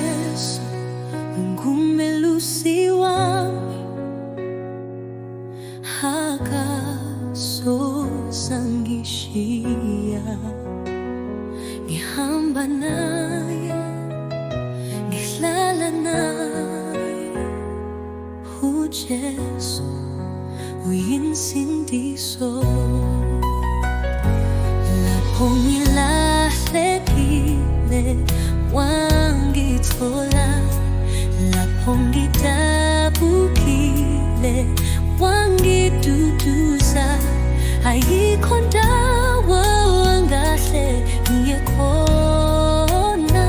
Yesu, ngumelusi wami akasosangishia, ngihamba naye, ngihlala naye. uJesu uyinsindiso, lapho ngilahlekile wangithola, lapho ngidabukile wangiduduza. Ayikho ndawo angahle ngiye khona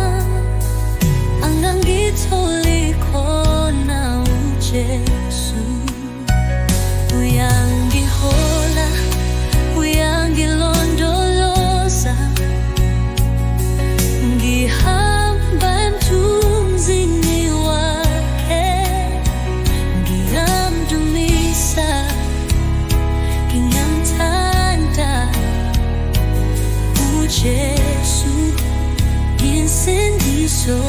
angangitholi khona uJesu. Uyangihola, uyangilondoloza, ngihamba emthunzini wakhe, ngiyamdumisa, ngiyamthanda uJesu, insindiso.